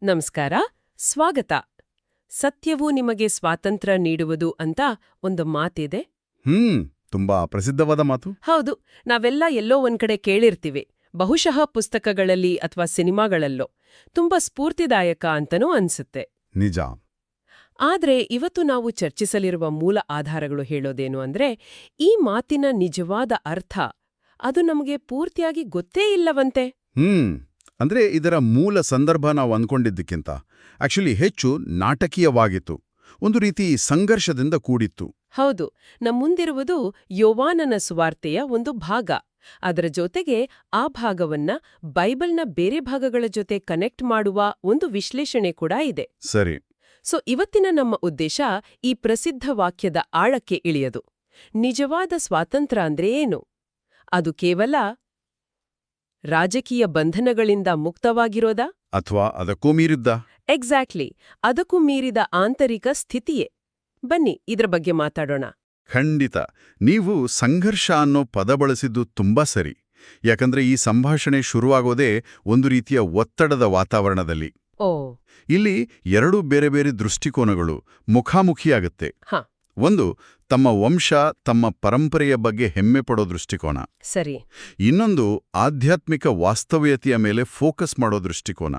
ನಮಸ್ಕಾರ, ಸ್ವಾಗತ. ಸತ್ಯವು ನಿಮಗೆ ಸ್ವಾತಂತ್ರ್ಯ ನೀಡುವುದು ಅಂತ ಒಂದು ಮಾತಿದೆ. ತುಂಬಾ ಪ್ರಸಿದ್ಧವಾದ ಮಾತು. ಹೌದು, ನಾವೆಲ್ಲ ಎಲ್ಲೋ ಒಂದ್ಕಡೆ ಕೇಳಿರ್ತೀವಿ, ಬಹುಶಃ ಪುಸ್ತಕಗಳಲ್ಲಿ ಅಥವಾ ಸಿನಿಮಾಗಳಲ್ಲೋ. ತುಂಬಾ ಸ್ಫೂರ್ತಿದಾಯಕ ಅಂತನೂ ಅನ್ಸುತ್ತೆ. ನಿಜ. ಆದ್ರೆ ಇವತ್ತು ನಾವು ಚರ್ಚಿಸಲಿರುವ ಮೂಲ ಆಧಾರಗಳು ಹೇಳೋದೇನು ಅಂದ್ರೆ, ಈ ಮಾತಿನ ನಿಜವಾದ ಅರ್ಥ ಅದು ನಮಗೆ ಪೂರ್ತಿಯಾಗಿ ಗೊತ್ತೇ ಇಲ್ಲವಂತೆ. ಅಂದ್ರೆ ಇದರ ಮೂಲ ಸಂದರ್ಭ ನಾವು ಅಂದ್ಕೊಂಡಿದ್ದಕ್ಕಿಂತ ಆಕ್ಚುಲಿ ಹೆಚ್ಚು ನಾಟಕೀಯವಾಗಿತ್ತು. ಒಂದು ರೀತಿ ಸಂಘರ್ಷದಿಂದ ಕೂಡಿತ್ತು. ಹೌದು, ನಮ್ಮುಂದಿರುವುದು ಯೋವಾನನ ಸುವಾರ್ತೆಯ ಒಂದು ಭಾಗ. ಅದರ ಜೊತೆಗೆ ಆ ಭಾಗವನ್ನ ಬೈಬಲ್ನ ಬೇರೆ ಭಾಗಗಳ ಜೊತೆ ಕನೆಕ್ಟ್ ಮಾಡುವ ಒಂದು ವಿಶ್ಲೇಷಣೆ ಕೂಡ ಇದೆ. ಸರಿ. ಸೊ ಇವತ್ತಿನ ನಮ್ಮ ಉದ್ದೇಶ ಈ ಪ್ರಸಿದ್ಧ ವಾಕ್ಯದ ಆಳಕ್ಕೆ ಇಳಿಯೋದು. ನಿಜವಾದ ಸ್ವಾತಂತ್ರ್ಯ ಅಂದ್ರೆ ಏನು? ಅದು ಕೇವಲ ರಾಜಕೀಯ ಬಂಧನಗಳಿಂದ ಮುಕ್ತವಾಗಿರೋದಾ? ಅಥವಾ ಅದಕ್ಕೂ ಮೀರಿದ್ದ? ಎಕ್ಸಾಕ್ಟ್ಲಿ, ಅದಕ್ಕೂ ಮೀರಿದ ಆಂತರಿಕ ಸ್ಥಿತಿಯೇ. ಬನ್ನಿ ಇದ್ರ ಬಗ್ಗೆ ಮಾತಾಡೋಣ. ಖಂಡಿತ. ನೀವು ಸಂಘರ್ಷ ಅನ್ನೋ ಪದ ಬಳಸಿದ್ದು ತುಂಬಾ ಸರಿ. ಯಾಕಂದ್ರೆ ಈ ಸಂಭಾಷಣೆ ಶುರುವಾಗೋದೇ ಒಂದು ರೀತಿಯ ಒತ್ತಡದ ವಾತಾವರಣದಲ್ಲಿ. ಓ. ಇಲ್ಲಿ ಎರಡು ಬೇರೆ ಬೇರೆ ದೃಷ್ಟಿಕೋನಗಳು ಮುಖಾಮುಖಿಯಾಗತ್ತೆ. ಒಂದು, ತಮ್ಮ ವಂಶ, ತಮ್ಮ ಪರಂಪರೆಯ ಬಗ್ಗೆ ಹೆಮ್ಮೆ ಪಡೋ ದೃಷ್ಟಿಕೋನ. ಸರಿ. ಇನ್ನೊಂದು, ಆಧ್ಯಾತ್ಮಿಕ ವಾಸ್ತವ್ಯತೆಯ ಮೇಲೆ ಫೋಕಸ್ ಮಾಡೋ ದೃಷ್ಟಿಕೋನ.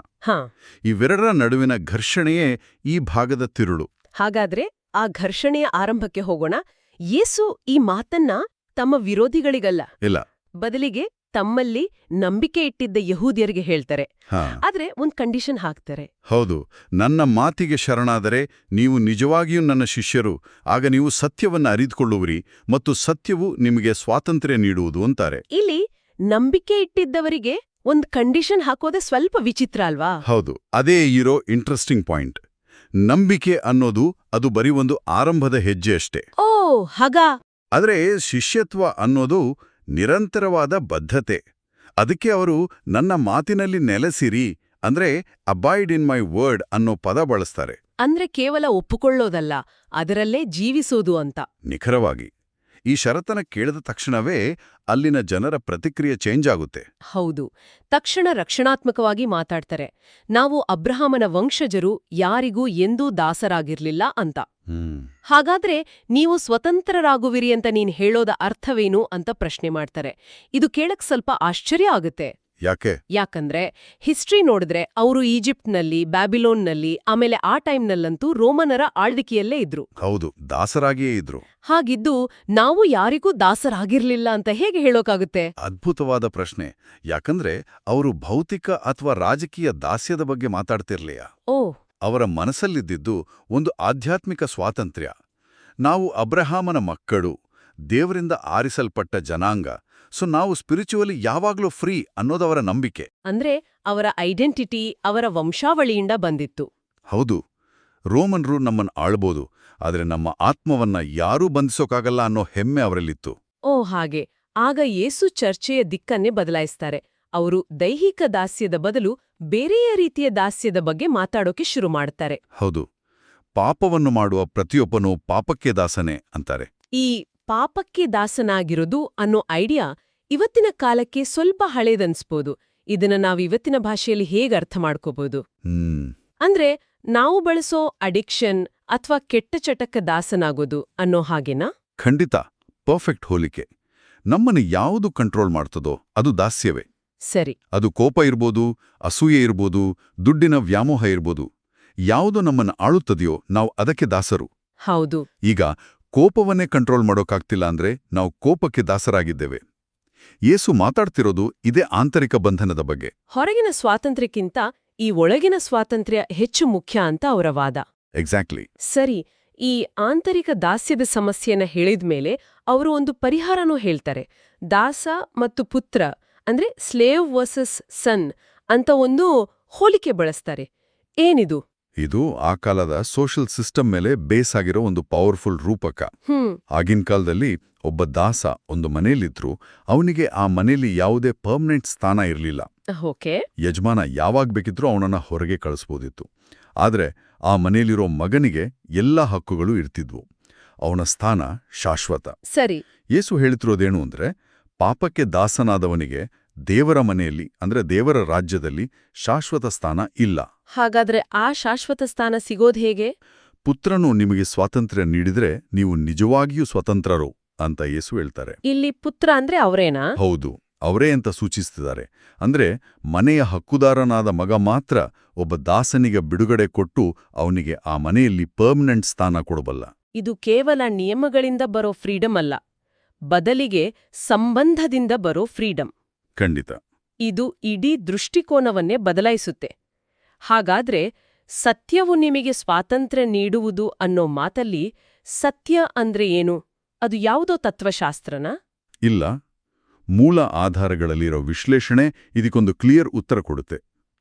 ಇವೆರಡರ ನಡುವಿನ ಘರ್ಷಣೆಯೇ ಈ ಭಾಗದ ತಿರುಳು. ಹಾಗಾದ್ರೆ ಆ ಘರ್ಷಣೆಯ ಆರಂಭಕ್ಕೆ ಹೋಗೋಣ. ಯೇಸು ಈ ಮಾತನ್ನ ತಮ್ಮ ವಿರೋಧಿಗಳಿಗಲ್ಲ, ಇಲ್ಲ, ಬದಲಿಗೆ ತಮ್ಮಲ್ಲಿ ನಂಬಿಕೆ ಇಟ್ಟಿದ್ದ ಯಹೂದ್ಯರಿಗೆ ಹೇಳ್ತಾರೆ. ಆದ್ರೆ ಒಂದ್ ಕಂಡೀಷನ್ ಹಾಕ್ತಾರೆ. ಹೌದು, ನನ್ನ ಮಾತಿಗೆ ಶರಣಾದರೆ ನೀವು ನಿಜವಾಗಿಯೂ ನನ್ನ ಶಿಷ್ಯರು, ಆಗ ನೀವು ಸತ್ಯವನ್ನ ಅರಿತುಕೊಳ್ಳುವಿರಿ ಮತ್ತು ಸತ್ಯವು ನಿಮಗೆ ಸ್ವಾತಂತ್ರ್ಯ ನೀಡುವುದು ಅಂತಾರೆ. ಇಲ್ಲಿ ನಂಬಿಕೆ ಇಟ್ಟಿದ್ದವರಿಗೆ ಒಂದ್ ಕಂಡೀಷನ್ ಹಾಕೋದೆ ಸ್ವಲ್ಪ ವಿಚಿತ್ರ ಅಲ್ವಾ? ಹೌದು, ಅದೇ ಇರೋ ಇಂಟ್ರೆಸ್ಟಿಂಗ್ ಪಾಯಿಂಟ್. ನಂಬಿಕೆ ಅನ್ನೋದು ಅದು ಬರೀ ಒಂದು ಆರಂಭದ ಹೆಜ್ಜೆ ಅಷ್ಟೇ. ಓ ಹಾಗ. ಆದ್ರೆ ಶಿಷ್ಯತ್ವ ಅನ್ನೋದು ನಿರಂತರವಾದ ಬದ್ಧತೆ. ಅದಕ್ಕೆ ಅವರು ನನ್ನ ಮಾತಿನಲ್ಲಿ ನೆಲೆಸಿರಿ ಅಂದ್ರೆ ಅಬೈಡ್ ಇನ್ ಮೈ ವರ್ಡ್ ಅನ್ನೋ ಪದ ಬಳಸ್ತಾರೆ. ಅಂದ್ರೆ ಕೇವಲ ಒಪ್ಪುಕೊಳ್ಳೋದಲ್ಲ, ಅದರಲ್ಲೇ ಜೀವಿಸೋದು ಅಂತ. ನಿಖರವಾಗಿ. ಈ ಷರತ್ತನ್ನ ಕೇಳಿದ ತಕ್ಷಣವೇ ಅಲ್ಲಿನ ಜನರ ಪ್ರತಿಕ್ರಿಯೆ ಚೇಂಜ್ ಆಗುತ್ತೆ. ಹೌದು, ತಕ್ಷಣ ರಕ್ಷಣಾತ್ಮಕವಾಗಿ ಮಾತಾಡ್ತಾರೆ. ನಾವು ಅಬ್ರಹಾಮನ ವಂಶಜರು, ಯಾರಿಗೂ ಎಂದೂ ದಾಸರಾಗಿರ್ಲಿಲ್ಲ ಅಂತ. ಹಾಗಾದ್ರೆ ನೀವು ಸ್ವತಂತ್ರರಾಗುವಿರಿ ಅಂತ ನೀನ್ ಹೇಳೋದ ಅರ್ಥವೇನು ಅಂತ ಪ್ರಶ್ನೆ ಮಾಡ್ತಾರೆ. ಇದು ಕೇಳಕ್ ಸ್ವಲ್ಪ ಆಶ್ಚರ್ಯ ಆಗುತ್ತೆ. ಯಾಕಂದ್ರೆ ಹಿಸ್ಟ್ರಿ ನೋಡಿದ್ರೆ ಅವರು ಈಜಿಪ್ಟ್ನಲ್ಲಿ, ಬ್ಯಾಬಿಲೋನ್ನಲ್ಲಿ, ಆಮೇಲೆ ಆ ಟೈಮ್ನಲ್ಲಂತೂ ರೋಮನರ ಆಳ್ವಿಕೆಯಲ್ಲೇ ಇದ್ರು. ಹೌದು, ದಾಸರಾಗಿಯೇ ಇದ್ರು. ಹಾಗಿದ್ದು ನಾವು ಯಾರಿಗೂ ದಾಸರಾಗಿರ್ಲಿಲ್ಲ ಅಂತ ಹೇಗೆ ಹೇಳೋಕಾಗುತ್ತೆ? ಅದ್ಭುತವಾದ ಪ್ರಶ್ನೆ. ಯಾಕಂದ್ರೆ ಅವರು ಭೌತಿಕ ಅಥವಾ ರಾಜಕೀಯ ದಾಸ್ಯದ ಬಗ್ಗೆ ಮಾತಾಡ್ತಿರ್ಲಿಲ್ಲ. ಅವರ ಮನಸ್ಸಲ್ಲಿದ್ದಿದ್ದು ಒಂದು ಆಧ್ಯಾತ್ಮಿಕ ಸ್ವಾತಂತ್ರ್ಯ. ನಾವು ಅಬ್ರಹಾಮನ ಮಕ್ಕಳು, ದೇವರಿಂದ ಆರಿಸಲ್ಪಟ್ಟ ಜನಾಂಗ, ಸೊ ನಾವು ಸ್ಪಿರಿಚುವಲಿ ಯಾವಾಗ್ಲೂ ಫ್ರೀ ಅನ್ನೋದವರ ನಂಬಿಕೆ. ಅಂದ್ರೆ ಅವರ ಐಡೆಂಟಿಟಿ ಅವರ ವಂಶಾವಳಿಯಿಂದ ಬಂದಿತ್ತು. ಹೌದು, ರೋಮನ್ರು ನಮ್ಮನ್ನು ಆಳ್ಬೋದು, ಆದ್ರೆ ನಮ್ಮ ಆತ್ಮವನ್ನ ಯಾರೂ ಬಂಧಿಸೋಕಾಗಲ್ಲ ಅನ್ನೋ ಹೆಮ್ಮೆ ಅವರಲ್ಲಿತ್ತು. ಹಾಗೆ. ಆಗ ಯೇಸು ಚರ್ಚೆಯ ದಿಕ್ಕನ್ನೇ ಬದಲಾಯಿಸ್ತಾರೆ. ಅವರು ದೈಹಿಕ ದಾಸ್ಯದ ಬದಲು ಬೇರೆಯ ರೀತಿಯ ದಾಸ್ಯದ ಬಗ್ಗೆ ಮಾತಾಡೋಕೆ ಶುರು ಮಾಡ್ತಾರೆ. ಹೌದು, ಪಾಪವನ್ನು ಮಾಡುವ ಪ್ರತಿಯೊಬ್ಬನೂ ಪಾಪಕ್ಕೆ ದಾಸನೇ ಅಂತಾರೆ. ಈ ಪಾಪಕ್ಕೆ ದಾಸನಾಗಿರೋದು ಅನ್ನೋ ಐಡಿಯಾ ಇವತ್ತಿನ ಕಾಲಕ್ಕೆ ಸ್ವಲ್ಪ ಹಳೇದನ್ಸ್ಬೋದು. ಇದನ್ನ ನಾವು ಇವತ್ತಿನ ಭಾಷೆಯಲ್ಲಿ ಹೇಗೆ ಅರ್ಥ ಮಾಡ್ಕೋಬಹುದು? ಅಂದ್ರೆ ನಾವು ಬಳಸೋ ಅಡಿಕ್ಷನ್ ಅಥವಾ ಕೆಟ್ಟ ಚಟಕ್ಕೆ ದಾಸನಾಗೋದು ಅನ್ನೋ ಹಾಗೇನಾ? ಖಂಡಿತ, ಪರ್ಫೆಕ್ಟ್ ಹೋಲಿಕೆ. ನಮ್ಮನ್ನು ಯಾವುದು ಕಂಟ್ರೋಲ್ ಮಾಡ್ತದೋ ಅದು ದಾಸ್ಯವೇ. ಸರಿ. ಅದು ಕೋಪ ಇರ್ಬೋದು, ಅಸೂಯೆ ಇರ್ಬೋದು, ದುಡ್ಡಿನ ವ್ಯಾಮೋಹ ಇರ್ಬೋದು. ಯಾವುದು ನಮ್ಮನ್ನು ಆಳುತ್ತದೆಯೋ ನಾವು ಅದಕ್ಕೆ ದಾಸರು. ಹೌದು. ಈಗ ಕೋಪವನ್ನೇ ಕಂಟ್ರೋಲ್ ಮಾಡೋಕ್ಕಾಗ್ತಿಲ್ಲ ಅಂದ್ರೆ ನಾವು ಕೋಪಕ್ಕೆ ದಾಸರಾಗಿದ್ದೇವೆ. ಯೇಸು ಮಾತಾಡ್ತಿರೋದು ಇದೇ ಆಂತರಿಕ ಬಂಧನದ ಬಗ್ಗೆ. ಹೊರಗಿನ ಸ್ವಾತಂತ್ರ್ಯಕ್ಕಿಂತ ಈ ಒಳಗಿನ ಸ್ವಾತಂತ್ರ್ಯ ಹೆಚ್ಚು ಮುಖ್ಯ ಅಂತ ಅವರ ವಾದ. ಎಕ್ಸಾಕ್ಟ್ಲಿ. ಸರಿ. ಈ ಆಂತರಿಕ ದಾಸ್ಯದ ಸಮಸ್ಯೆನ ಹೇಳಿದ್ಮೇಲೆ ಅವರು ಒಂದು ಪರಿಹಾರನೂ ಹೇಳ್ತಾರೆ. ದಾಸ ಮತ್ತು ಪುತ್ರ ಅಂದ್ರೆ ಸ್ಲೇವ್ ವರ್ಸಸ್ ಸನ್ ಅಂತ ಒಂದು ಹೋಲಿಕೆ ಬಳಸ್ತಾರೆ. ಏನಿದು? ಇದು ಆ ಕಾಲದ ಸೋಷಿಯಲ್ ಸಿಸ್ಟಮ್ ಮೇಲೆ ಬೇಸ್ ಆಗಿರೋ ಒಂದು ಪವರ್ಫುಲ್ ರೂಪಕ. ಆಗಿನ ಕಾಲದಲ್ಲಿ ಒಬ್ಬ ದಾಸ ಒಂದು ಮನೆಯಲ್ಲಿದ್ರು, ಅವನಿಗೆ ಆ ಮನೆಯಲ್ಲಿ ಯಾವುದೇ ಪರ್ಮನೆಂಟ್ ಸ್ಥಾನ ಇರಲಿಲ್ಲ. ಯಜಮಾನ ಯಾವಾಗ ಬೇಕಿದ್ರೂ ಅವನನ್ನ ಹೊರಗೆ ಕಳಿಸ್ಬೋದಿತ್ತು. ಆದ್ರೆ ಆ ಮನೆಯಲ್ಲಿರೋ ಮಗನಿಗೆ ಎಲ್ಲ ಹಕ್ಕುಗಳು ಇರ್ತಿದ್ವು. ಅವನ ಸ್ಥಾನ ಶಾಶ್ವತ. ಸರಿ. ಯೇಸು ಹೇಳ್ತಿರೋದೇನು ಅಂದ್ರೆ, ಪಾಪಕ್ಕೆ ದಾಸನಾದವನಿಗೆ ದೇವರ ಮನೆಯಲ್ಲಿ ಅಂದ್ರೆ ದೇವರ ರಾಜ್ಯದಲ್ಲಿ ಶಾಶ್ವತ ಸ್ಥಾನ ಇಲ್ಲ. ಹಾಗಾದ್ರೆ ಆ ಶಾಶ್ವತ ಸ್ಥಾನ ಸಿಗೋದ್ ಹೇಗೆ? ಪುತ್ರನು ನಿಮಗೆ ಸ್ವಾತಂತ್ರ್ಯ ನೀಡಿದ್ರೆ ನೀವು ನಿಜವಾಗಿಯೂ ಸ್ವತಂತ್ರರು ಅಂತ ಯೇಸು ಹೇಳ್ತಾರೆ. ಇಲ್ಲಿ ಪುತ್ರ ಅಂದ್ರೆ ಅವರೇನಾ? ಹೌದು, ಅವರೇ ಅಂತ ಸೂಚಿಸ್ತಿದ್ದಾರೆ. ಅಂದ್ರೆ ಮನೆಯ ಹಕ್ಕುದಾರನಾದ ಮಗ ಮಾತ್ರ ಒಬ್ಬ ದಾಸನಿಗೆ ಬಿಡುಗಡೆ ಕೊಟ್ಟು ಅವನಿಗೆ ಆ ಮನೆಯಲ್ಲಿ ಪರ್ಮನೆಂಟ್ ಸ್ಥಾನ ಕೊಡಬಲ್ಲ. ಇದು ಕೇವಲ ನಿಯಮಗಳಿಂದ ಬರೋ ಫ್ರೀಡಮ್ ಅಲ್ಲ, ಬದಲಿಗೆ ಸಂಬಂಧದಿಂದ ಬರೋ ಫ್ರೀಡಮ್. ಖಂಡಿತ. ಇದು ಇಡೀ ದೃಷ್ಟಿಕೋನವನ್ನೇ ಬದಲಾಯಿಸುತ್ತೆ. ಹಾಗಾದ್ರೆ ಸತ್ಯವು ನಿಮಗೆ ಸ್ವಾತಂತ್ರ್ಯ ನೀಡುವುದು ಅನ್ನೋ ಮಾತಲ್ಲಿ ಸತ್ಯ ಅಂದ್ರೆ ಏನು? ಅದು ಯಾವುದೋ ತತ್ವಶಾಸ್ತ್ರನಾ? ಇಲ್ಲ, ಮೂಲ ಆಧಾರಗಳಲ್ಲಿರೋ ವಿಶ್ಲೇಷಣೆ ಇದಕ್ಕೊಂದು ಕ್ಲಿಯರ್ ಉತ್ತರ ಕೊಡುತ್ತೆ.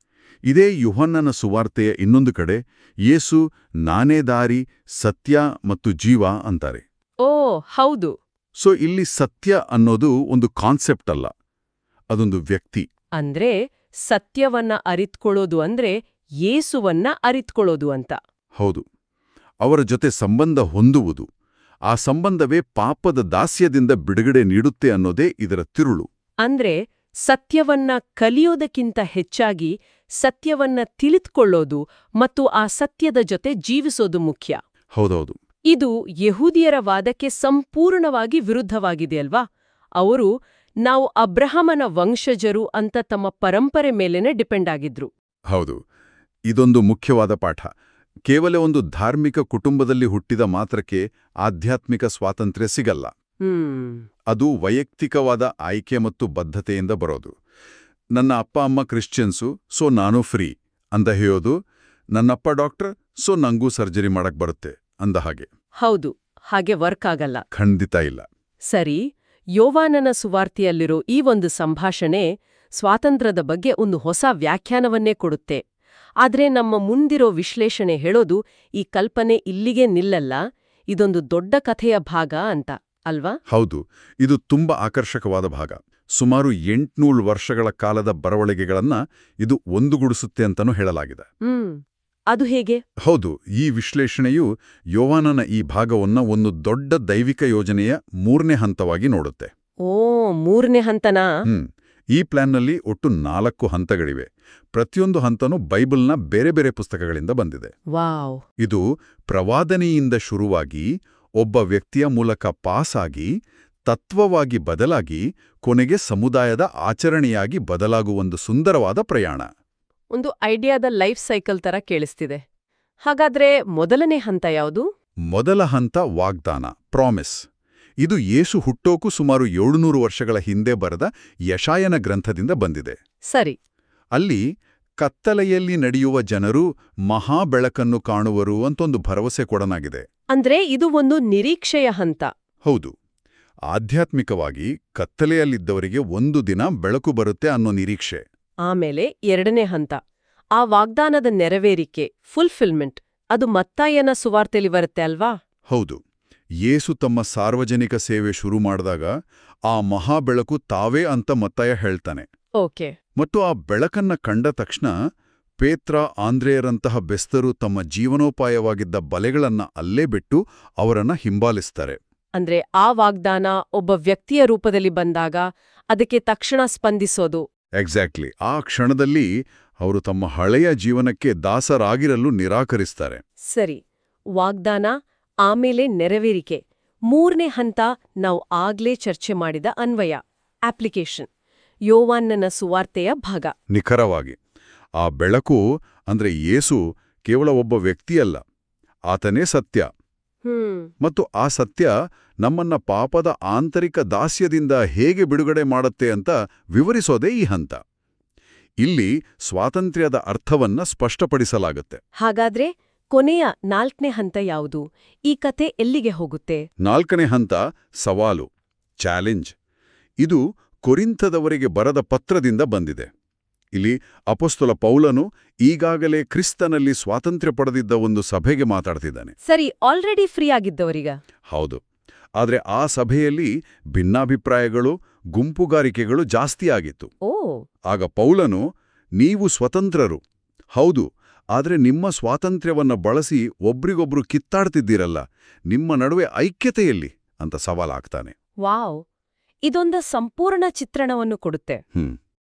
ಇದೇ ಯೋಹನ್ನನ ಸುವಾರ್ತೆಯ ಇನ್ನೊಂದು ಕಡೆ ಯೇಸು ನಾನೇ ದಾರಿ, ಸತ್ಯ ಮತ್ತು ಜೀವ ಅಂತಾರೆ. ಓ ಹೌದು. ಸೊ ಇಲ್ಲಿ ಸತ್ಯ ಅನ್ನೋದು ಒಂದು ಕಾನ್ಸೆಪ್ಟ್ ಅಲ್ಲ, ಅದೊಂದು ವ್ಯಕ್ತಿ. ಅಂದ್ರೆ ಸತ್ಯವನ್ನ ಅರಿತ್ಕೊಳ್ಳೋದು ಅಂದ್ರೆ ಯೇಸುವನ್ನ ಅರಿತ್ಕೊಳ್ಳೋದು ಅಂತ. ಹೌದು, ಅವರ ಜೊತೆ ಸಂಬಂಧ ಹೊಂದುವುದು. ಆ ಸಂಬಂಧವೇ ಪಾಪದ ದಾಸ್ಯದಿಂದ ಬಿಡುಗಡೆ ನೀಡುತ್ತೆ ಅನ್ನೋದೇ ಇದರ ತಿರುಳು. ಅಂದ್ರೆ ಸತ್ಯವನ್ನ ಕಲಿಯೋದಕ್ಕಿಂತ ಹೆಚ್ಚಾಗಿ ಸತ್ಯವನ್ನ ತಿಳಿದುಕೊಳ್ಳೋದು ಮತ್ತು ಆ ಸತ್ಯದ ಜೊತೆ ಜೀವಿಸೋದು ಮುಖ್ಯ. ಹೌದೌದು. ಇದು ಯಹೂದಿಯರ ವಾದಕ್ಕೆ ಸಂಪೂರ್ಣವಾಗಿ ವಿರುದ್ಧವಾಗಿದೆಯಲ್ವಾ? ಅವರು ನಾವು ಅಬ್ರಹಾಮನ ವಂಶಜರು ಅಂತ ತಮ್ಮ ಪರಂಪರೆ ಮೇಲೇನೆ ಡಿಪೆಂಡ್ ಆಗಿದ್ರು. ಹೌದು, ಇದೊಂದು ಮುಖ್ಯವಾದ ಪಾಠ. ಕೇವಲ ಒಂದು ಧಾರ್ಮಿಕ ಕುಟುಂಬದಲ್ಲಿ ಹುಟ್ಟಿದ ಮಾತ್ರಕ್ಕೆ ಆಧ್ಯಾತ್ಮಿಕ ಸ್ವಾತಂತ್ರ್ಯ ಸಿಗಲ್ಲ. ಅದು ವೈಯಕ್ತಿಕವಾದ ಆಯ್ಕೆ ಮತ್ತು ಬದ್ಧತೆಯಿಂದ ಬರೋದು. ನನ್ನ ಅಪ್ಪ ಅಮ್ಮ ಕ್ರಿಶ್ಚಿಯನ್ಸು, ಸೊ ನಾನು ಫ್ರೀ ಅಂದ ಹೇಳೋದು, ನನ್ನಪ್ಪ ಡಾಕ್ಟರ್, ಸೊ ನಂಗೂ ಸರ್ಜರಿ ಮಾಡಕ್ ಬರುತ್ತೆ ಅಂದ ಹಾಗೆ. ಹೌದು, ಹಾಗೆ ವರ್ಕ್ ಆಗಲ್ಲ. ಖಂಡಿತ ಇಲ್ಲ. ಸರಿ, ಯೋವಾನನ ಸುವಾರ್ತೆಯಲ್ಲಿರೋ ಈ ಒಂದು ಸಂಭಾಷಣೆ ಸ್ವಾತಂತ್ರ್ಯದ ಬಗ್ಗೆ ಒಂದು ಹೊಸ ವ್ಯಾಖ್ಯಾನವನ್ನೇ ಕೊಡುತ್ತೆ. ಆದ್ರೆ ನಮ್ಮ ಮುಂದಿರೋ ವಿಶ್ಲೇಷಣೆ ಹೇಳೋದು ಈ ಕಲ್ಪನೆ ಇಲ್ಲಿಗೆ ನಿಲ್ಲಲ್ಲ, ಇದೊಂದು ದೊಡ್ಡ ಕಥೆಯ ಭಾಗ ಅಂತ, ಅಲ್ವಾ? ಹೌದು, ಇದು ತುಂಬಾ ಆಕರ್ಷಕವಾದ ಭಾಗ. ಸುಮಾರು 800 ವರ್ಷಗಳ ಕಾಲದ ಬರವಣಿಗೆಗಳನ್ನ ಇದು ಒಂದುಗೂಡಿಸುತ್ತೆ ಅಂತನೂ ಹೇಳಲಾಗಿದೆ. ಅದು ಹೇಗೆ? ಹೌದು, ಈ ವಿಶ್ಲೇಷಣೆಯು ಯೋವಾನನ ಈ ಭಾಗವನ್ನ ಒಂದು ದೊಡ್ಡ ದೈವಿಕ ಯೋಜನೆಯ 3ನೇ ಹಂತವಾಗಿ ನೋಡುತ್ತೆ. ಓ, 3ನೇ ಹಂತನಾ? ಈ ಪ್ಲಾನ್ನಲ್ಲಿ ಒಟ್ಟು 4 ಹಂತಗಳಿವೆ. ಪ್ರತಿಯೊಂದು ಹಂತನೂ ಬೈಬಲ್ನ ಬೇರೆ ಬೇರೆ ಪುಸ್ತಕಗಳಿಂದ ಬಂದಿದೆ. ವಾವ್! ಇದು ಪ್ರವಾದನೆಯಿಂದ ಶುರುವಾಗಿ ಒಬ್ಬ ವ್ಯಕ್ತಿಯ ಮೂಲಕ ಪಾಸಾಗಿ ತತ್ವವಾಗಿ ಬದಲಾಗಿ ಕೊನೆಗೆ ಸಮುದಾಯದ ಆಚರಣೆಯಾಗಿ ಬದಲಾಗುವೊಂದು ಸುಂದರವಾದ ಪ್ರಯಾಣ. ಒಂದು ಐಡಿಯಾದ ಲೈಫ್ ಸೈಕಲ್ ತರ ಕೇಳಿಸ್ತಿದೆ. ಹಾಗಾದ್ರೆ ಮೊದಲನೇ ಹಂತ ಯಾವುದು? ಮೊದಲ ಹಂತ ವಾಗ್ದಾನ, ಪ್ರಾಮಿಸ್. ಇದು ಯೇಸು ಹುಟ್ಟೋಕು ಸುಮಾರು 700 ವರ್ಷಗಳ ಹಿಂದೆ ಬರೆದ ಯಶಾಯನ ಗ್ರಂಥದಿಂದ ಬಂದಿದೆ. ಸರಿ. ಅಲ್ಲಿ ಕತ್ತಲೆಯಲ್ಲಿ ನಡೆಯುವ ಜನರು ಮಹಾಬೆಳಕನ್ನು ಕಾಣುವರು ಅಂತೊಂದು ಭರವಸೆ ಕೊಡಲಾಗಿದೆ. ಅಂದ್ರೆ ಇದು ಒಂದು ನಿರೀಕ್ಷೆಯ ಹಂತ. ಹೌದು, ಆಧ್ಯಾತ್ಮಿಕವಾಗಿ ಕತ್ತಲೆಯಲ್ಲಿದ್ದವರಿಗೆ ಒಂದು ದಿನ ಬೆಳಕು ಬರುತ್ತೆ ಅನ್ನೋ ನಿರೀಕ್ಷೆ. ಆಮೇಲೆ 2ನೇ ಹಂತ, ಆ ವಾಗ್ದಾನದ ನೆರವೇರಿಕೆ, ಫುಲ್ಫಿಲ್ಮೆಂಟ್. ಅದು ಮತ್ತಾಯನ ಸುವಾರ್ತೆಯಲ್ಲಿ ಬರುತ್ತೆ ಅಲ್ವಾ? ಹೌದು, ಯೇಸು ತಮ್ಮ ಸಾರ್ವಜನಿಕ ಸೇವೆ ಶುರು ಮಾಡಿದಾಗ ಆ ಮಹಾಬೆಳಕು ತಾವೇ ಅಂತ ಮತ್ತಾಯ ಹೇಳ್ತಾನೆ. ಓಕೆ. ಮತ್ತು ಆ ಬೆಳಕನ್ನ ಕಂಡ ತಕ್ಷಣ ಪೇತ್ರ, ಆಂದ್ರೇಯರಂತಹ ಬೆಸ್ತರು ತಮ್ಮ ಜೀವನೋಪಾಯವಾಗಿದ್ದ ಬಲೆಗಳನ್ನ ಅಲ್ಲೇ ಬಿಟ್ಟು ಅವರನ್ನ ಹಿಂಬಾಲಿಸ್ತಾರೆ. ಅಂದ್ರೆ ಆ ವಾಗ್ದಾನ ಒಬ್ಬ ವ್ಯಕ್ತಿಯ ರೂಪದಲ್ಲಿ ಬಂದಾಗ ಅದಕ್ಕೆ ತಕ್ಷಣ ಸ್ಪಂದಿಸೋದು. ಎಕ್ಸಾಕ್ಟ್ಲಿ. ಆ ಕ್ಷಣದಲ್ಲಿ ಅವರು ತಮ್ಮ ಹಳೆಯ ಜೀವನಕ್ಕೆ ದಾಸರಾಗಿರಲು ನಿರಾಕರಿಸ್ತಾರೆ. ಸರಿ, ವಾಗ್ದಾನ, ಆಮೇಲೆ ನೆರವೇರಿಕೆ. 3ನೇ ಹಂತ ನಾವು ಆಗ್ಲೇ ಚರ್ಚೆ ಮಾಡಿದ ಅನ್ವಯ, ಅಪ್ಲಿಕೇಶನ್, ಯೋವಾನನ ಸುವಾರ್ತೆಯ ಭಾಗ. ನಿಖರವಾಗಿ. ಆ ಬೆಳಕು ಅಂದ್ರೆ ಯೇಸು ಕೇವಲ ಒಬ್ಬ ವ್ಯಕ್ತಿಯಲ್ಲ, ಆತನೇ ಸತ್ಯ. ಮತ್ತು ಆ ಸತ್ಯ ನಮ್ಮನ್ನ ಪಾಪದ ಆಂತರಿಕ ದಾಸ್ಯದಿಂದ ಹೇಗೆ ಬಿಡುಗಡೆ ಮಾಡುತ್ತೆ ಅಂತ ವಿವರಿಸೋದೇ ಈ ಹಂತ. ಇಲ್ಲಿ ಸ್ವಾತಂತ್ರ್ಯದ ಅರ್ಥವನ್ನ ಸ್ಪಷ್ಟಪಡಿಸಲಾಗುತ್ತೆ. ಹಾಗಾದ್ರೆ ಕೊನೆಯ 4ನೇ ಹಂತ ಯಾವುದು? ಈ ಕತೆ ಎಲ್ಲಿಗೆ ಹೋಗುತ್ತೆ? 4ನೇ ಹಂತ ಸವಾಲು, ಚಾಲೆಂಜ್. ಇದು ಕೊರಿಂಥದವರಿಗೆ ಬರೆದ ಪತ್ರದಿಂದ ಬಂದಿದೆ. ಇಲ್ಲಿ ಅಪೊಸ್ತಲ ಪೌಲನು ಈಗಾಗಲೇ ಕ್ರಿಸ್ತನಲ್ಲಿ ಸ್ವಾತಂತ್ರ್ಯ ಪಡೆದಿದ್ದ ಒಂದು ಸಭೆಗೆ ಮಾತಾಡ್ತಿದ್ದಾನೆ. ಸರಿ, ಆಲ್ರೆಡಿ ಫ್ರೀ ಆಗಿದ್ದವರೀಗ. ಹೌದು, ಆದರೆ ಆ ಸಭೆಯಲ್ಲಿ ಭಿನ್ನಾಭಿಪ್ರಾಯಗಳು, ಗುಂಪುಗಾರಿಕೆಗಳು ಜಾಸ್ತಿ ಆಗಿತ್ತು. ಆಗ ಪೌಲನು, ನೀವು ಸ್ವತಂತ್ರರು ಹೌದು, ಆದರೆ ನಿಮ್ಮ ಸ್ವಾತಂತ್ರ್ಯವನ್ನ ಬಳಸಿ ಒಬ್ರಿಗೊಬ್ರು ಕಿತ್ತಾಡ್ತಿದ್ದೀರಲ್ಲ, ನಿಮ್ಮ ನಡುವೆ ಐಕ್ಯತೆಯಲ್ಲಿ ಅಂತ ಸವಾಲಾಗ್ತಾನೆ. ವಾವ್! ಇದೊಂದು ಸಂಪೂರ್ಣ ಚಿತ್ರಣವನ್ನು ಕೊಡುತ್ತೆ.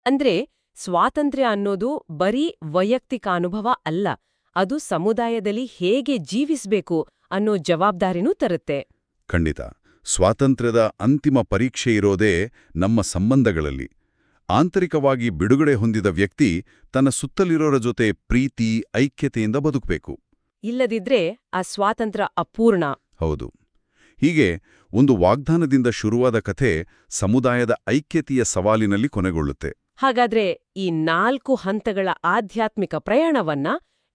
ಅಂದ್ರೆ ಸ್ವಾತಂತ್ರ್ಯ ಅನ್ನೋದು ಬರೀ ವೈಯಕ್ತಿಕ ಅನುಭವ ಅಲ್ಲ, ಅದು ಸಮುದಾಯದಲ್ಲಿ ಹೇಗೆ ಜೀವಿಸ್ಬೇಕು ಅನ್ನೋ ಜವಾಬ್ದಾರಿನೂ ತರುತ್ತೆ. ಖಂಡಿತ. ಸ್ವಾತಂತ್ರ್ಯದ ಅಂತಿಮ ಪರೀಕ್ಷೆ ಇರೋದೇ ನಮ್ಮ ಸಂಬಂಧಗಳಲ್ಲಿ. ಆಂತರಿಕವಾಗಿ ಬಿಡುಗಡೆ ಹೊಂದಿದ ವ್ಯಕ್ತಿ ತನ್ನ ಸುತ್ತಲಿರೋರ ಜೊತೆ ಪ್ರೀತಿ, ಐಕ್ಯತೆಯಿಂದ ಬದುಕಬೇಕು. ಇಲ್ಲದಿದ್ರೆ ಆ ಸ್ವಾತಂತ್ರ್ಯ ಅಪೂರ್ಣ. ಹೌದು. ಹೀಗೆ ಒಂದು ವಾಗ್ದಾನದಿಂದ ಶುರುವಾದ ಕಥೆ ಸಮುದಾಯದ ಐಕ್ಯತೆಯ ಸವಾಲಿನಲ್ಲಿ ಕೊನೆಗೊಳ್ಳುತ್ತೆ. ಹಾಗಾದ್ರೆ ಈ 4 ಹಂತಗಳ ಆಧ್ಯಾತ್ಮಿಕ ಪ್ರಯಾಣವನ್ನ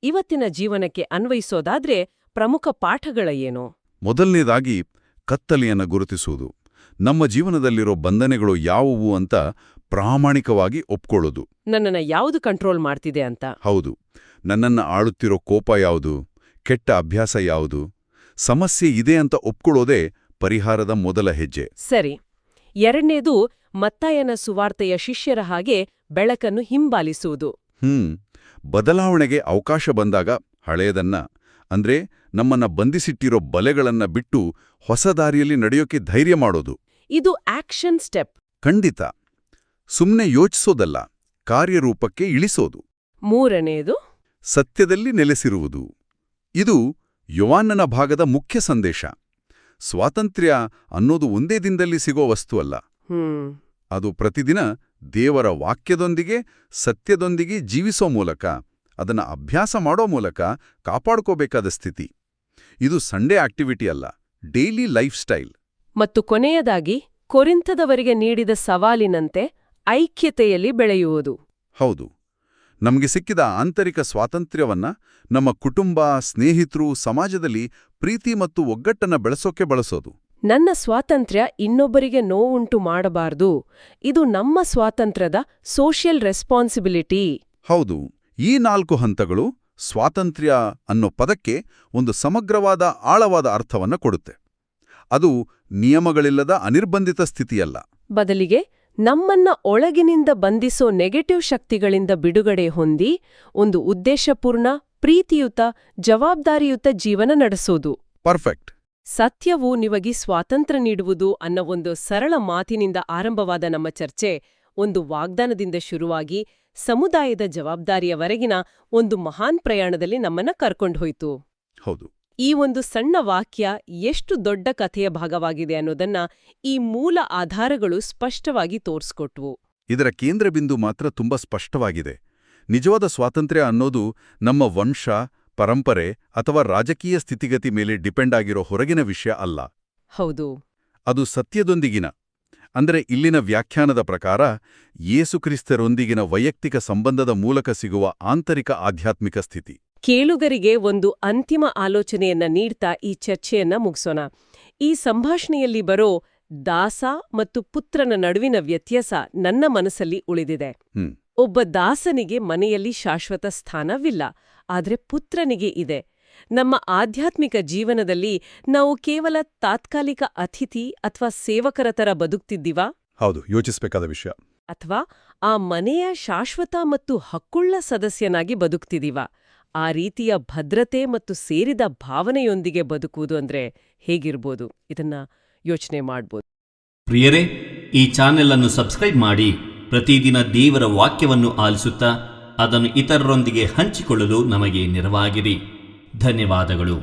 ಇವತ್ತಿನ ಜೀವನಕ್ಕೆ ಅನ್ವಯಿಸೋದಾದ್ರೆ ಪ್ರಮುಖ ಪಾಠಗಳ ಏನು? ಮೊದಲನೇದಾಗಿ ಕತ್ತಲೆಯನ್ನು ಗುರುತಿಸುವುದು. ನಮ್ಮ ಜೀವನದಲ್ಲಿರೋ ಬಂಧನೆಗಳು ಯಾವುವು ಅಂತ ಪ್ರಾಮಾಣಿಕವಾಗಿ ಒಪ್ಕೊಳ್ಳೋದು. ನನ್ನನ್ನ ಯಾವುದು ಕಂಟ್ರೋಲ್ ಮಾಡ್ತಿದೆ ಅಂತ. ಹೌದು. ನನ್ನನ್ನ ಆಳುತ್ತಿರೋ ಕೋಪ ಯಾವುದು, ಕೆಟ್ಟ ಅಭ್ಯಾಸ ಯಾವುದು, ಸಮಸ್ಯೆ ಇದೆ ಅಂತ ಒಪ್ಕೊಳ್ಳೋದೇ ಪರಿಹಾರದ ಮೊದಲ ಹೆಜ್ಜೆ. ಸರಿ. ಎರಡನೇದು ಮತ್ತಾಯನ ಸುವಾರ್ತೆಯ ಶಿಷ್ಯರ ಹಾಗೆ ಬೆಳಕನ್ನು ಹಿಂಬಾಲಿಸುವುದು. ಬದಲಾವಣೆಗೆ ಅವಕಾಶ ಬಂದಾಗ ಹಳೆಯದನ್ನ, ಅಂದ್ರೆ ನಮ್ಮನ್ನ ಬಂಧಿಸಿಟ್ಟಿರೋ ಬಲೆಗಳನ್ನ ಬಿಟ್ಟು ಹೊಸ ದಾರಿಯಲ್ಲಿ ನಡೆಯೋಕೆ ಧೈರ್ಯ ಮಾಡೋದು. ಇದು ಆಕ್ಷನ್ ಸ್ಟೆಪ್. ಖಂಡಿತ. ಸುಮ್ನೆ ಯೋಚಿಸೋದಲ್ಲ, ಕಾರ್ಯರೂಪಕ್ಕೆ ಇಳಿಸೋದು. ಮೂರನೇದು ಸತ್ಯದಲ್ಲಿ ನೆಲೆಸಿರುವುದು. ಇದು ಯೋವಾನ್ನನ ಭಾಗದ ಮುಖ್ಯ ಸಂದೇಶ. ಸ್ವಾತಂತ್ರ್ಯ ಅನ್ನೋದು ಒಂದೇ ದಿನದಲ್ಲಿ ಸಿಗೋ ವಸ್ತು ಅಲ್ಲ. ಅದು ಪ್ರತಿದಿನ ದೇವರ ವಾಕ್ಯದೊಂದಿಗೆ, ಸತ್ಯದೊಂದಿಗೆ ಜೀವಿಸೋ ಮೂಲಕ, ಅದನ್ನ ಅಭ್ಯಾಸ ಮಾಡೋ ಮೂಲಕ ಕಾಪಾಡ್ಕೋಬೇಕಾದ ಸ್ಥಿತಿ. ಇದು ಸಂಡೇ ಆಕ್ಟಿವಿಟಿ ಅಲ್ಲ, ಡೈಲಿ ಲೈಫ್ ಸ್ಟೈಲ್. ಮತ್ತು ಕೊನೆಯದಾಗಿ ಕೊರಿಂಥದವರಿಗೆ ನೀಡಿದ ಸವಾಲಿನಂತೆ ಐಕ್ಯತೆಯಲ್ಲಿ ಬೆಳೆಯುವುದು. ಹೌದು. ನಮಗೆ ಸಿಕ್ಕಿದ ಆಂತರಿಕ ಸ್ವಾತಂತ್ರ್ಯವನ್ನ ನಮ್ಮ ಕುಟುಂಬ, ಸ್ನೇಹಿತರು, ಸಮಾಜದಲ್ಲಿ ಪ್ರೀತಿ ಮತ್ತು ಒಗ್ಗಟ್ಟನ್ನ ಬೆಳೆಸೋಕೆ ಬಳಸೋದು. ನನ್ನ ಸ್ವಾತಂತ್ರ್ಯ ಇನ್ನೊಬ್ಬರಿಗೆ ನೋವುಂಟು ಮಾಡಬಾರ್ದು. ಇದು ನಮ್ಮ ಸ್ವಾತಂತ್ರ್ಯದ ಸೋಷಿಯಲ್ ರೆಸ್ಪಾನ್ಸಿಬಿಲಿಟಿ. ಹೌದು. ಈ 4 ಹಂತಗಳು ಸ್ವಾತಂತ್ರ್ಯ ಅನ್ನೋ ಪದಕ್ಕೆ ಒಂದು ಸಮಗ್ರವಾದ, ಆಳವಾದ ಅರ್ಥವನ್ನ ಕೊಡುತ್ತೆ. ಅದು ನಿಯಮಗಳಿಲ್ಲದ ಅನಿರ್ಬಂಧಿತ ಸ್ಥಿತಿಯಲ್ಲ. ಬದಲಿಗೆ ನಮ್ಮನ್ನ ಒಳಗಿನಿಂದ ಬಂಧಿಸೋ ನೆಗೆಟಿವ್ ಶಕ್ತಿಗಳಿಂದ ಬಿಡುಗಡೆ ಹೊಂದಿ ಒಂದು ಉದ್ದೇಶಪೂರ್ಣ, ಪ್ರೀತಿಯುತ, ಜವಾಬ್ದಾರಿಯುತ ಜೀವನ ನಡೆಸೋದು. ಪರ್ಫೆಕ್ಟ್. ಸತ್ಯವು ನಿಮಗೆ ಸ್ವಾತಂತ್ರ್ಯ ನೀಡುವುದು ಅನ್ನೋ ಒಂದು ಸರಳ ಮಾತಿನಿಂದ ಆರಂಭವಾದ ನಮ್ಮ ಚರ್ಚೆ ಒಂದು ವಾಗ್ದಾನದಿಂದ ಶುರುವಾಗಿ ಸಮುದಾಯದ ಜವಾಬ್ದಾರಿಯವರೆಗಿನ ಒಂದು ಮಹಾನ್ ಪ್ರಯಾಣದಲ್ಲಿ ನಮ್ಮನ್ನ ಕರ್ಕೊಂಡ್ಹೋಯ್ತು. ಹೌದು. ಈ ಒಂದು ಸಣ್ಣ ವಾಕ್ಯ ಎಷ್ಟು ದೊಡ್ಡ ಕಥೆಯ ಭಾಗವಾಗಿದೆ ಅನ್ನೋದನ್ನ ಈ ಮೂಲ ಆಧಾರಗಳು ಸ್ಪಷ್ಟವಾಗಿ ತೋರ್ಸ್ಕೊಟ್ವು. ಇದರ ಕೇಂದ್ರಬಿಂದು ಮಾತ್ರ ತುಂಬಾ ಸ್ಪಷ್ಟವಾಗಿದೆ. ನಿಜವಾದ ಸ್ವಾತಂತ್ರ್ಯ ಅನ್ನೋದು ನಮ್ಮ ವಂಶ, ಪರಂಪರೆ ಅಥವಾ ರಾಜಕೀಯ ಸ್ಥಿತಿಗತಿ ಮೇಲೆ ಡಿಪೆಂಡ್ ಆಗಿರೋ ಹೊರಗಿನ ವಿಷಯ ಅಲ್ಲ. ಹೌದು. ಅದು ಸತ್ಯದೊಂದಿಗಿನ, ಅಂದರೆ ಇಲ್ಲಿನ ವ್ಯಾಖ್ಯಾನದ ಪ್ರಕಾರ ಯೇಸುಕ್ರಿಸ್ತರೊಂದಿಗಿನ ವೈಯಕ್ತಿಕ ಸಂಬಂಧದ ಮೂಲಕ ಸಿಗುವ ಆಂತರಿಕ ಆಧ್ಯಾತ್ಮಿಕ ಸ್ಥಿತಿ. ಕೇಳುಗರಿಗೆ ಒಂದು ಅಂತಿಮ ಆಲೋಚನೆಯನ್ನ ನೀಡ್ತಾ ಈ ಚರ್ಚೆಯನ್ನ ಮುಗಿಸೋಣ. ಈ ಸಂಭಾಷಣೆಯಲ್ಲಿ ಬರೋ ದಾಸ ಮತ್ತು ಪುತ್ರನ ನಡುವಿನ ವ್ಯತ್ಯಾಸ ನನ್ನ ಮನಸ್ಸಲ್ಲಿ ಉಳಿದಿದೆ. ಒಬ್ಬ ದಾಸನಿಗೆ ಮನೆಯಲ್ಲಿ ಶಾಶ್ವತ ಸ್ಥಾನವಿಲ್ಲ, ಆದ್ರೆ ಪುತ್ರನಿಗೆ ಇದೆ. ನಮ್ಮ ಆಧ್ಯಾತ್ಮಿಕ ಜೀವನದಲ್ಲಿ ನಾವು ಕೇವಲ ತಾತ್ಕಾಲಿಕ ಅತಿಥಿ ಅಥವಾ ಸೇವಕರ ತರ ಬದುಕ್ತಿದ್ದೀವಾ? ಹೌದು, ಯೋಚಿಸಬೇಕಾದ ವಿಷಯ. ಅಥವಾ ಆ ಮನೆಯ ಶಾಶ್ವತ ಮತ್ತು ಹಕ್ಕುಳ್ಳ ಸದಸ್ಯನಾಗಿ ಬದುಕ್ತಿದ್ದೀವಾ? ಆ ರೀತಿಯ ಭದ್ರತೆ ಮತ್ತು ಸೇರಿದ ಭಾವನೆಯೊಂದಿಗೆ ಬದುಕುವುದು ಅಂದ್ರೆ ಹೇಗಿರ್ಬೋದು? ಇದನ್ನ ಯೋಚನೆ ಮಾಡ್ಬೋದು. ಪ್ರಿಯರೇ, ಈ ಚಾನೆಲ್ ಅನ್ನು ಸಬ್ಸ್ಕ್ರೈಬ್ ಮಾಡಿ ಪ್ರತಿದಿನ ದೇವರ ವಾಕ್ಯವನ್ನು ಆಲಿಸುತ್ತಾ ಅದನ್ನು ಇತರರೊಂದಿಗೆ ಹಂಚಿಕೊಳ್ಳಲು ನಮಗೆ ನೆರವಾಗಿರಿ. ಧನ್ಯವಾದಗಳು.